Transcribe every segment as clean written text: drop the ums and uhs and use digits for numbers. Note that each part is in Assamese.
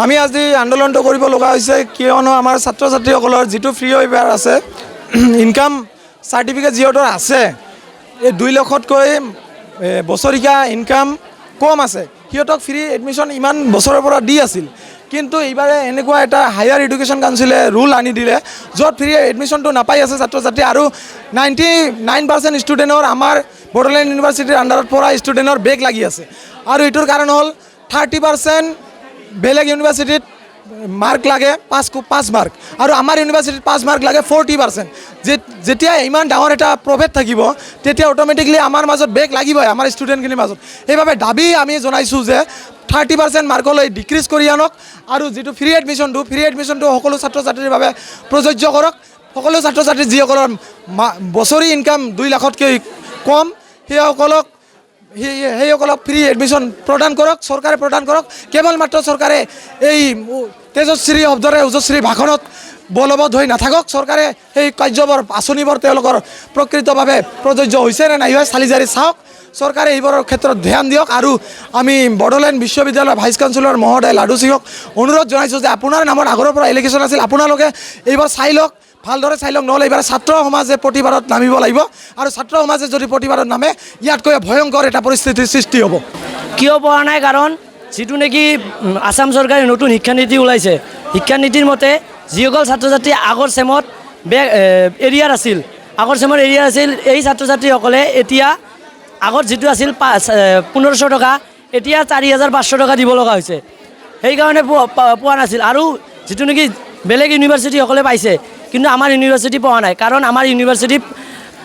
আমি আজি আন্দোলনটো কৰিব লগা হৈছে কিয়নো আমাৰ ছাত্ৰ ছাত্ৰীসকলৰ যিটো ফ্ৰী ৱেইভাৰ আছে ইনকাম চাৰ্টিফিকেট যিহেতু আছে এই 2 লাখতকৈ বছৰীয়া ইনকাম কম আছে সিহঁতক ফ্ৰী এডমিশ্যন ইমান বছৰৰ পৰা দি আছিল কিন্তু এইবাৰে এনেকুৱা এটা হায়াৰ এডুকেশ্যন কাউন্সিলে ৰুল আনি দিলে য'ত ফ্ৰী এডমিশ্যনটো নাপাই আছে ছাত্ৰ ছাত্ৰী আৰু 99% ষ্টুডেণ্টৰ আমাৰ বড়োলেণ্ড ইউনিভাৰ্চিটিৰ আণ্ডাৰত পৰা ষ্টুডেণ্টৰ বেক লাগি আছে আৰু এইটোৰ কাৰণ হ'ল 30% বেলেগ ইউনিভাৰ্চিটিত মাৰ্ক লাগে 5 মাৰ্ক আৰু আমাৰ ইউনিভাৰ্চিটিত 5 মাৰ্ক লাগে 40%। যেতিয়া ইমান ডাঙৰ এটা প্ৰভেদ থাকিব তেতিয়া অট'মেটিকলি আমাৰ মাজত বেক লাগিবই আমাৰ ষ্টুডেণ্টখিনিৰ মাজত সেইবাবে দাবী আমি জনাইছোঁ যে 30% মাৰ্কলৈ ডিক্ৰিজ কৰি আনক আৰু যিটো ফ্ৰী এডমিশ্যনটো সকলো ছাত্ৰ ছাত্ৰীৰ বাবে প্ৰযোজ্য কৰক সকলো ছাত্ৰ ছাত্ৰী যিসকলৰ বছৰি ইনকাম 2 লাখতকৈ কম সেইসকলক ফ্ৰী এডমিশ্যন প্ৰদান কৰক চৰকাৰে প্ৰদান কৰক কেৱল মাত্ৰ চৰকাৰে এই তেজশ্ৰী শব্দৰে ওজশ্ৰী ভাষণত বলবৎ হৈ নাথাকক চৰকাৰে সেই কাৰ্যবোৰ আঁচনিবোৰ তেওঁলোকৰ প্ৰকৃতভাৱে প্ৰযোজ্য হৈছে নে নাই চালি জাৰি চাওক চৰকাৰে এইবোৰৰ ক্ষেত্ৰত ধ্যান দিয়ক আৰু আমি বড়োলেণ্ড বিশ্ববিদ্যালয়ৰ ভাইচ চেঞ্চেলৰ মহোদয় লাডু সিঙক অনুৰোধ জনাইছোঁ যে আপোনাৰ নামত আগৰৰ পৰা এলিগেশ্যন আছিল আপোনালোকে এইবাৰ চাই লওক ভালদৰে চাই লওক নহ'লে এইবাৰ ছাত্ৰ সমাজে প্ৰতিবাদত নামিব লাগিব আৰু ছাত্ৰ সমাজে যদি প্ৰতিবাদত নামে ইয়াতকৈ ভয়ংকৰ এটা পৰিস্থিতিৰ সৃষ্টি হ'ব কিয় পৰা নাই কাৰণ যিটো নেকি আসাম চৰকাৰে নতুন শিক্ষানীতি ওলাইছে শিক্ষানীতিৰ মতে যিসকল ছাত্ৰ ছাত্ৰী আগৰ চেমত এৰিয়াৰ আছিল এই ছাত্ৰ ছাত্ৰীসকলে এতিয়া আগত যিটো আছিল 1500 টকা এতিয়া 4500 টকা দিব লগা হৈছে সেইকাৰণে পোৱা নাছিল আৰু যিটো নেকি বেলেগ ইউনিভাৰ্চিটিসকলে পাইছে কিন্তু আমাৰ ইউনিভাৰ্চিটি পোৱা নাই কাৰণ আমাৰ ইউনিভাৰ্চিটি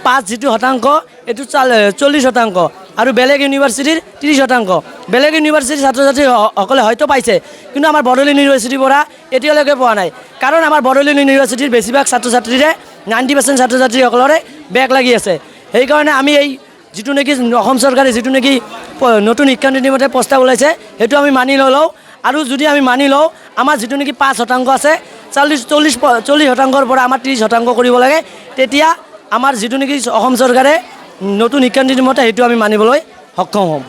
5 যিটো শতাংশ এইটো 40% আৰু বেলেগ ইউনিভাৰ্চিটিৰ 30%। বেলেগ ইউনিভাৰ্চিটিৰ ছাত্ৰ ছাত্ৰীসকলে হয়তো পাইছে কিন্তু আমাৰ বড়োলেণ্ড ইউনিভাৰ্চিটিৰ পৰা এতিয়ালৈকে পোৱা নাই কাৰণ আমাৰ বড়োলেণ্ড ইউনিভাৰ্চিটিৰ বেছিভাগ ছাত্ৰ ছাত্ৰীৰে 90% ছাত্ৰ ছাত্ৰীসকলৰে বেক লাগি আছে সেইকাৰণে আমি এই যিটো নেকি অসম চৰকাৰে যিটো নেকি নতুন শিক্ষানীতিৰ মতে প্ৰস্তাৱ ওলাইছে সেইটো আমি মানি নলওঁ আৰু যদি আমি মানি লওঁ আমাৰ যিটো নেকি 5% আছে 40%ৰ পৰা আমাৰ 30% কৰিব লাগে তেতিয়া আমাৰ যিটো নেকি অসম চৰকাৰে নতুন শিক্ষানীতিৰ মতে সেইটো আমি মানিবলৈ সক্ষম হ'ম।